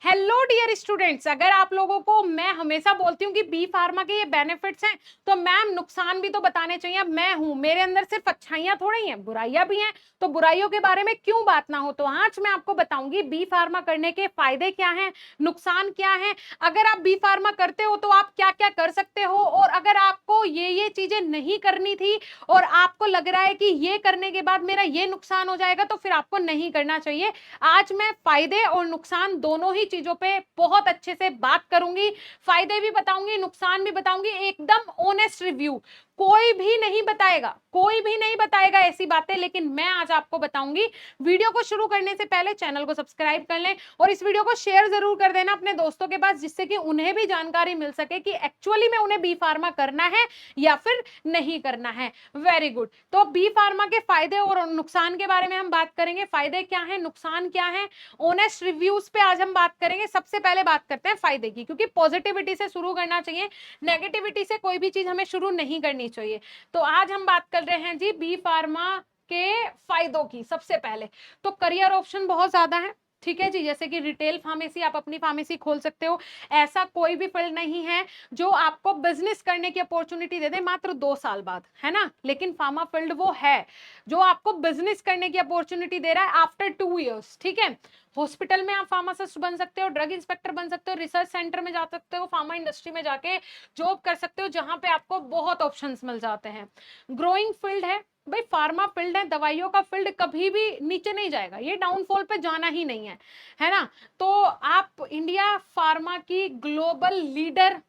Hello dear students, अगर आप लोगों को मैं हमेशा बोलती हूँ कि बी फार्मा के ये बेनिफिट्स हैं, तो मैम नुकसान भी तो बताने चाहिए। अब मैं हूं, मेरे अंदर सिर्फ अच्छाइयां थोड़ी हैं, बुराइयां भी हैं, तो बुराइयों के बारे में क्यों बात ना हो। तो आज मैं आपको बताऊंगी बी फार्मा करने के फायदे क्या हैं, नुकसान क्या है। अगर आप बी फार्मा करते हो तो आप क्या क्या कर सकते हो, और अगर आपको ये चीजें नहीं करनी थी और आपको लग रहा है कि ये करने के बाद मेरा ये नुकसान हो जाएगा, तो फिर आपको नहीं करना चाहिए। आज मैं फायदे और नुकसान दोनों ही चीजों पे बहुत अच्छे से बात करूंगी। फायदे भी बताऊंगी, नुकसान भी बताऊंगी, एकदम ऑनेस्ट रिव्यू। कोई भी नहीं बताएगा, कोई भी नहीं बताएगा ऐसी बातें, लेकिन मैं आज आपको बताऊंगी। वीडियो को शुरू करने से पहले चैनल को सब्सक्राइब कर लें और इस वीडियो को शेयर जरूर कर देना अपने दोस्तों के पास, जिससे कि उन्हें भी जानकारी मिल सके कि एक्चुअली में उन्हें बी फार्मा करना है या फिर नहीं करना है। Very good. तो बी फार्मा के फायदे और नुकसान के बारे में हम बात करेंगे। फायदे क्या है, नुकसान क्या है, ऑनेस्ट रिव्यूज पे आज हम बात करेंगे। सबसे पहले बात करते हैं फायदे की, क्योंकि पॉजिटिविटी से शुरू करना चाहिए, नेगेटिविटी से कोई भी चीज हमें शुरू नहीं करनी चाहिए। तो आज हम बात कर रहे हैं जी बी फार्मा के फायदों की। सबसे पहले तो करियर ऑप्शन बहुत ज्यादा है, ठीक है जी। जैसे कि रिटेल फार्मेसी, आप अपनी फार्मेसी खोल सकते हो। ऐसा कोई भी फील्ड नहीं है जो आपको बिजनेस करने की अपॉर्चुनिटी दे दे मात्र 2 साल बाद, है ना। लेकिन फार्मा फील्ड वो है जो आपको बिजनेस करने की अपॉर्चुनिटी दे रहा है आफ्टर 2 इयर्स, ठीक है। हॉस्पिटल में आप फार्मासिस्ट बन सकते हो, ड्रग इंस्पेक्टर बन सकते हो, रिसर्च सेंटर में जा सकते हो, फार्मा इंडस्ट्री में जाके जॉब कर सकते हो, जहां पे आपको बहुत ऑप्शंस मिल जाते हैं। ग्रोइंग फील्ड है भाई, फार्मा फील्ड है, दवाइयों का फील्ड कभी भी नीचे नहीं जाएगा, ये डाउनफॉल पे जाना ही नहीं है ना। तो आप इंडिया फार्मा की ग्लोबल लीडर,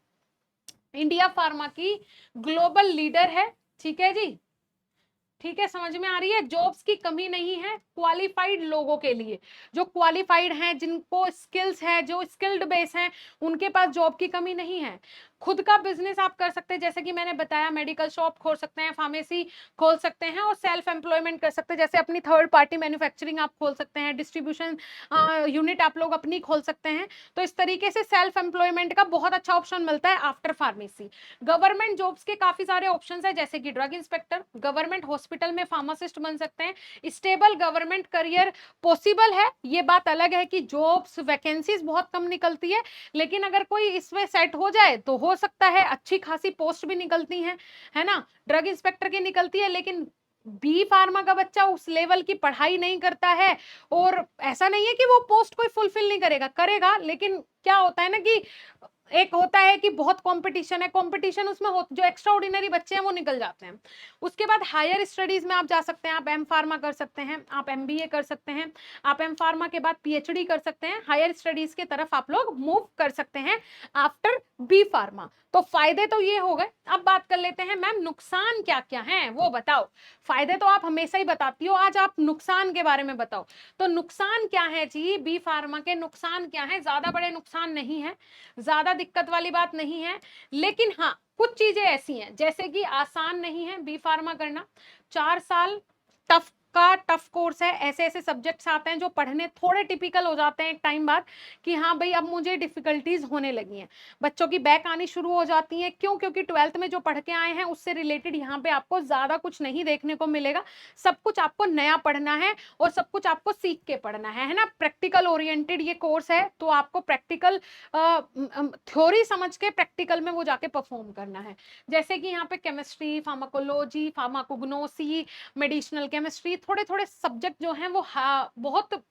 इंडिया फार्मा की ग्लोबल लीडर है, ठीक है जी। ठीक है, समझ में आ रही है। जॉब्स की कमी नहीं है क्वालिफाइड लोगों के लिए, जो क्वालिफाइड हैं, जिनको स्किल्स है, जो स्किल्ड बेस हैं, उनके पास जॉब की कमी नहीं है। खुद का बिजनेस आप कर सकते हैं, जैसे कि मैंने बताया, मेडिकल शॉप खोल सकते हैं, फार्मेसी खोल सकते हैं और सेल्फ एम्प्लॉयमेंट कर सकते हैं। जैसे अपनी थर्ड पार्टी मैन्युफैक्चरिंग आप खोल सकते हैं, डिस्ट्रीब्यूशन यूनिट आप लोग अपनी खोल सकते हैं। तो इस तरीके से सेल्फ एम्प्लॉयमेंट का बहुत अच्छा ऑप्शन मिलता है आफ्टर फार्मेसी। गवर्नमेंट जॉब्स के काफी सारे ऑप्शंस है, जैसे कि ड्रग इंस्पेक्टर, गवर्नमेंट हॉस्पिटल में फार्मासिस्ट बन सकते हैं। स्टेबल गवर्नमेंट करियर पॉसिबल है, ये बात अलग है कि जॉब्स वैकेंसीज बहुत कम निकलती है, लेकिन अगर कोई इसमें सेट हो जाए तो हो सकता है अच्छी खासी पोस्ट भी निकलती है ना। ड्रग इंस्पेक्टर की निकलती है, लेकिन बी फार्मा का बच्चा उस लेवल की पढ़ाई नहीं करता है, और ऐसा नहीं है कि वो पोस्ट कोई फुलफिल नहीं करेगा, करेगा, लेकिन क्या होता है ना कि एक होता है कि बहुत कंपटीशन है, कंपटीशन उसमें जो एक्स्ट्रा ऑर्डिनरी बच्चे हैं वो निकल जाते हैं। उसके बाद हायर स्टडीज में आप जा सकते हैं, आप एम फार्मा कर सकते हैं, आप एमबीए कर सकते हैं, आप एम फार्मा के बाद पीएचडी कर सकते हैं। हायर स्टडीज के तरफ आप लोग मूव कर सकते हैं आफ्टर बी फार्मा। तो फायदे तो ये हो गए। अब बात कर लेते हैं मैम नुकसान क्या क्या है वो बताओ। फायदे तो आप हमेशा ही बताती हो, आज आप नुकसान के बारे में बताओ। तो नुकसान क्या है जी, बी फार्मा के नुकसान क्या है। ज्यादा बड़े नुकसान नहीं है, ज्यादा दिक्कत वाली बात नहीं है, लेकिन हाँ कुछ चीजें ऐसी हैं, जैसे कि आसान नहीं है बी फार्मा करना। 4 साल टफ कोर्स है, ऐसे ऐसे सब्जेक्ट्स आते हैं जो पढ़ने थोड़े टिपिकल हो जाते हैं एक टाइम बाद, कि हाँ भाई अब मुझे डिफिकल्टीज होने लगी हैं। बच्चों की बैक आनी शुरू हो जाती है, क्यों? क्योंकि 12th में जो पढ़ के आए हैं उससे रिलेटेड यहाँ पे आपको ज्यादा कुछ नहीं देखने को मिलेगा। सब कुछ आपको नया पढ़ना है और सब कुछ आपको सीख के पढ़ना है ना। प्रैक्टिकल ओरिएंटेड ये कोर्स है, तो आपको प्रैक्टिकल थ्योरी समझ के प्रैक्टिकल में वो जाके परफॉर्म करना है। जैसे कि यहाँ पे chemistry, pharmacology, pharmacognosy, medicinal chemistry, थोड़े थोड़े सब्जेक्ट जो हैं वो बहुत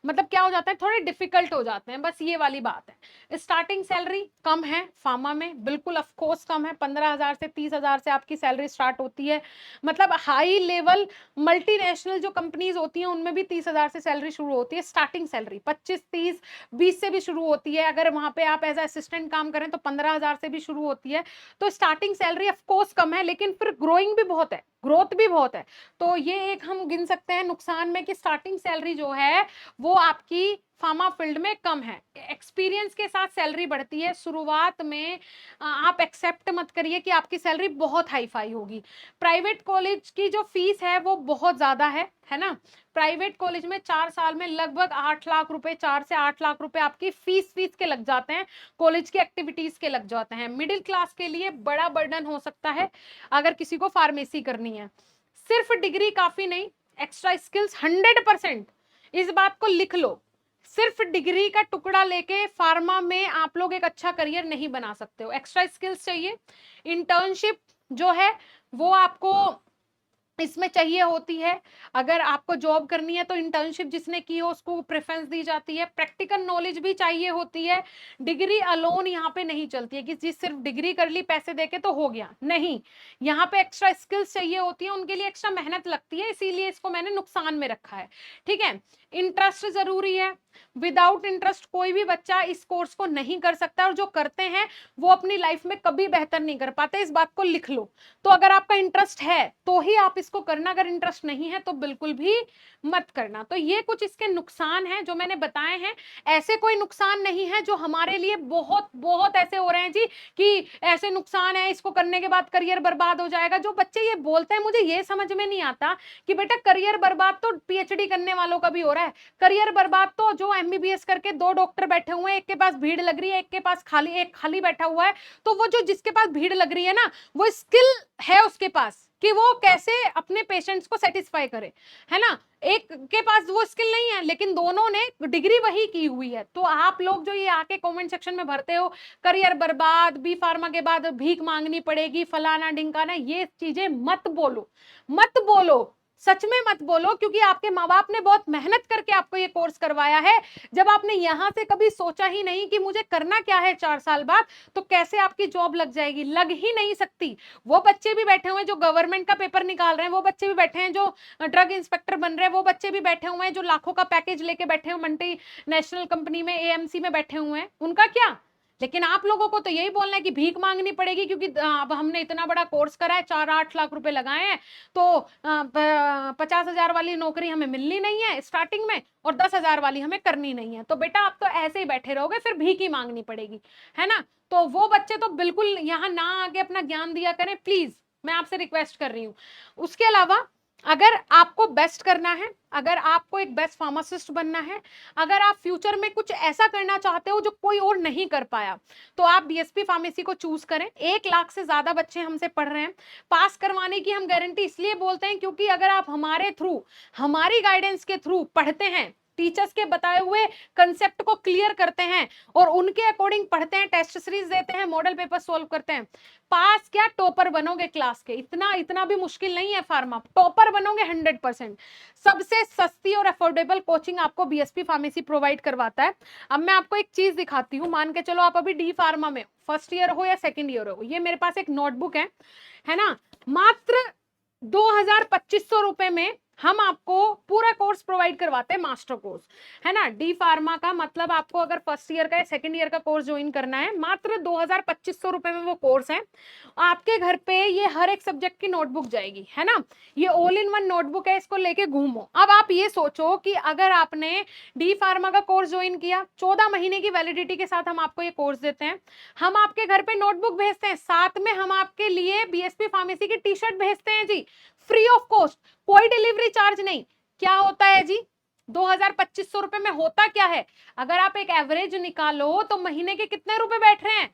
मतलब क्या हो जाता है, थोड़े डिफिकल्ट हो जाते हैं, बस ये वाली बात है। स्टार्टिंग सैलरी कम है फार्मा में, बिल्कुल ऑफ कोर्स कम है। 15,000 से 30,000 से आपकी सैलरी स्टार्ट होती है। मतलब हाई लेवल मल्टीनेशनल जो कंपनीज होती हैं उनमें भी 30,000 से सैलरी शुरू होती है। स्टार्टिंग सैलरी 25, 30, 20 से भी शुरू होती है। अगर वहां पे आप एज असिस्टेंट काम करें तो 15,000 से भी शुरू होती है। तो स्टार्टिंग सैलरी ऑफ कोर्स कम है, लेकिन फिर ग्रोइंग भी बहुत है, ग्रोथ भी बहुत है। तो ये एक हम गिन सकते हैं नुकसान में कि स्टार्टिंग सैलरी जो है वो आपकी फार्मा फील्ड में कम है। एक्सपीरियंस के साथ सैलरी बढ़ती है। शुरुआत में आप एक्सेप्ट मत करिए कि आपकी सैलरी बहुत हाई फाई होगी। प्राइवेट कॉलेज की जो फीस है वो बहुत ज्यादा है ना। प्राइवेट कॉलेज में 4 साल में लगभग 8 लाख रुपए, 4 से 8 लाख रुपए आपकी फीस के लग जाते हैं, कॉलेज की एक्टिविटीज के लग जाते हैं। मिडिल क्लास के लिए बड़ा बर्डन हो सकता है अगर किसी को फार्मेसी करनी है। सिर्फ डिग्री काफी नहीं, एक्स्ट्रा स्किल्स 100%, इस बात को लिख लो। सिर्फ डिग्री का टुकड़ा लेके फार्मा में आप लोग एक अच्छा करियर नहीं बना सकते हो, एक्स्ट्रा स्किल्स चाहिए। इंटर्नशिप जो है वो आपको इसमें चाहिए होती है। अगर आपको जॉब करनी है तो इंटर्नशिप जिसने की हो उसको प्रेफरेंस दी जाती है। प्रैक्टिकल नॉलेज भी चाहिए होती है। डिग्री अलोन यहाँ पे नहीं चलती है कि जिस सिर्फ डिग्री कर ली पैसे देके तो हो गया, नहीं, यहाँ पे एक्स्ट्रा स्किल्स चाहिए होती है, उनके लिए एक्स्ट्रा मेहनत लगती है, इसीलिए इसको मैंने नुकसान में रखा है। ठीक है, इंटरेस्ट जरूरी है। विदाउट इंटरेस्ट कोई भी बच्चा इस कोर्स को नहीं कर सकता, और जो करते हैं वो अपनी लाइफ में कभी बेहतर नहीं कर पाते, इस बात को लिख लो। तो अगर आपका इंटरेस्ट है तो ही आप इसको करना, अगर इंटरेस्ट नहीं है तो बिल्कुल भी मत करना। तो ये कुछ इसके नुकसान हैं जो मैंने बताए हैं। ऐसे कोई नुकसान नहीं है जो हमारे लिए बहुत बहुत ऐसे हो रहे हैं जी कि ऐसे नुकसान है, इसको करने के बाद करियर बर्बाद हो जाएगा। जो बच्चे ये बोलते हैं मुझे ये समझ में नहीं आता कि बेटा करियर बर्बाद तो पीएचडी करने वालों का भी हो रहा है, करियर बर्बाद तो जो एमबीबीएस करके 2 डॉक्टर बैठे हुए हैं, एक के पास भीड़ लग रही है, एक के पास एक खाली बैठा हुआ है, तो वो जो जिसके पास भीड़ लग रही है ना, वो स्किल है उसके पास कि वो कैसे अपने पेशेंट्स को सेटिस्फाई करे, है ना। एक के पास वो स्किल नहीं है, लेकिन दोनों ने डिग्री वही की हुई है। तो आप लोग जो ये आके कमेंट सेक्शन में भरते हो करियर बर्बाद, बी फार्मा के बाद भीख मांगनी पड़ेगी, फलाना ढिंकाना, ये चीजें मत बोलो, मत बोलो, सच में मत बोलो, क्योंकि आपके माँ बाप ने बहुत मेहनत करके आपको ये कोर्स करवाया है। जब आपने यहाँ से कभी सोचा ही नहीं कि मुझे करना क्या है 4 साल बाद, तो कैसे आपकी जॉब लग जाएगी, लग ही नहीं सकती। वो बच्चे भी बैठे हुए हैं जो गवर्नमेंट का पेपर निकाल रहे हैं, वो बच्चे भी बैठे हैं जो ड्रग इंस्पेक्टर बन रहे हैं, वो बच्चे भी बैठे हुए हैं जो लाखों का पैकेज लेके बैठे हुए मल्टी नेशनल कंपनी में एएमसी में बैठे हुए हैं, उनका क्या। लेकिन आप लोगों को तो यही बोलना है कि भीख मांगनी पड़ेगी, क्योंकि अब हमने इतना बड़ा कोर्स करा है, 4-8 लाख रुपए लगाए हैं, तो 50,000 वाली नौकरी हमें मिलनी नहीं है स्टार्टिंग में, और 10,000 वाली हमें करनी नहीं है। तो बेटा आप तो ऐसे ही बैठे रहोगे, फिर भीख ही मांगनी पड़ेगी, है ना। तो वो बच्चे तो बिल्कुल यहाँ ना आके अपना ज्ञान दिया करें, प्लीज, मैं आपसे रिक्वेस्ट कर रही हूँ। उसके अलावा अगर आपको बेस्ट करना है, अगर आपको एक बेस्ट फार्मासिस्ट बनना है, अगर आप फ्यूचर में कुछ ऐसा करना चाहते हो जो कोई और नहीं कर पाया, तो आप बीएसपी फार्मेसी को चूज करें। 1 लाख से ज्यादा बच्चे हमसे पढ़ रहे हैं। पास करवाने की हम गारंटी इसलिए बोलते हैं क्योंकि अगर आप हमारे थ्रू, हमारी गाइडेंस के थ्रू पढ़ते हैं, टीचर्स के बताए हुए कंसेप्ट को क्लियर करते हैं और उनके अकॉर्डिंग पढ़ते हैं, टेस्ट सीरीज देते हैं, मॉडल पेपर सॉल्व करते हैं, पास क्या टॉपर बनोगे क्लास के। इतना भी मुश्किल नहीं है फार्मा, टॉपर बनोगे 100%। सबसे सस्ती और अफोर्डेबल कोचिंग आपको बीएसपी फार्मेसी प्रोवाइड करवाता है। अब मैं आपको एक चीज दिखाती हूँ, मान के चलो आप अभी डी फार्मा में फर्स्ट ईयर हो या सेकेंड ईयर हो, ये मेरे पास एक नोटबुक है ना, मात्र 2,2500 रुपए में हम आपको पूरा कोर्स प्रोवाइड करवाते हैं, मास्टर कोर्स, है ना। डी फार्मा का मतलब आपको अगर फर्स्ट ईयर का या सेकेंड ईयर का कोर्स ज्वाइन करना है, मात्र 2,2500 रुपए में वो कोर्स है। आपके घर पे ये हर एक सब्जेक्ट की नोटबुक जाएगी, है ना, ये ऑल इन वन नोटबुक है, इसको लेके घूमो। अब आप ये सोचो कि अगर आपने डी फार्मा का कोर्स ज्वाइन किया, 14 महीने की वैलिडिटी के साथ हम आपको ये कोर्स देते हैं, हम आपके घर पे नोटबुक भेजते हैं, साथ में हम आपके लिए बीएसपी फार्मेसी की टी शर्ट भेजते हैं जी, फ्री ऑफ कॉस्ट, कोई डिलीवरी चार्ज नहीं। क्या होता है जी 2,2500 रुपए में, होता क्या है, अगर आप एक एवरेज निकालो तो महीने के कितने रुपए बैठ रहे हैं,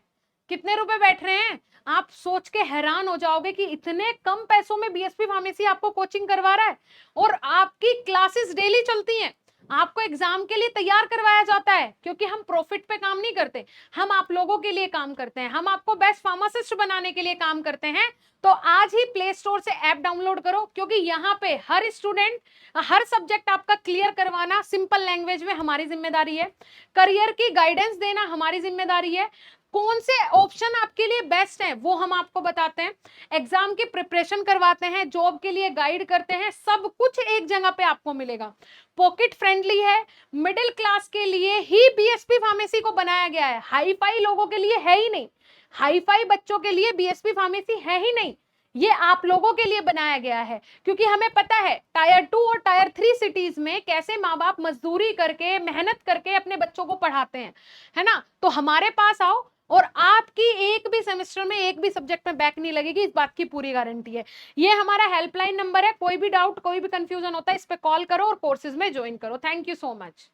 कितने रुपए बैठ रहे हैं, आप सोच के हैरान हो जाओगे कि इतने कम पैसों में बीएसपी फार्मेसी आपको कोचिंग करवा रहा है, और आपकी क्लासेस डेली चलती हैं, आपको एग्जाम के लिए तैयार करवाया जाता है, क्योंकि हम प्रॉफिट पे काम नहीं करते, हम आप लोगों के लिए काम करते हैं, हम आपको बेस्ट फार्मासिस्ट बनाने के लिए काम करते हैं। तो आज ही प्ले स्टोर से ऐप डाउनलोड करो, क्योंकि यहाँ पे हर स्टूडेंट, हर सब्जेक्ट आपका क्लियर करवाना सिंपल लैंग्वेज में हमारी जिम्मेदारी है, करियर की गाइडेंस देना हमारी जिम्मेदारी है, कौन से ऑप्शन आपके लिए बेस्ट हैं वो हम आपको बताते हैं, एग्जाम की प्रिपरेशन करवाते हैं, जॉब के लिए गाइड करते हैं, सब कुछ एक जगह पे आपको मिलेगा। पॉकेट फ्रेंडली है, मिडिल क्लास के लिए ही बीएसपी फार्मेसी को बनाया गया है, हाई फाई लोगों के लिए है ही नहीं, हाई फाई बच्चों के लिए बीएसपी फार्मेसी है ही नहीं, ये आप लोगों के लिए बनाया गया है। क्योंकि हमें पता है टायर 2 और टायर 3 सिटीज में कैसे माँ बाप मजदूरी करके, मेहनत करके अपने बच्चों को पढ़ाते हैं, है ना। तो हमारे पास आओ और आपकी एक भी सेमेस्टर में एक भी सब्जेक्ट में बैक नहीं लगेगी, इस बात की पूरी गारंटी है। ये हमारा हेल्पलाइन नंबर है, कोई भी डाउट, कोई भी कंफ्यूजन होता है इस पे कॉल करो और कोर्सेज में ज्वाइन करो। Thank you so much.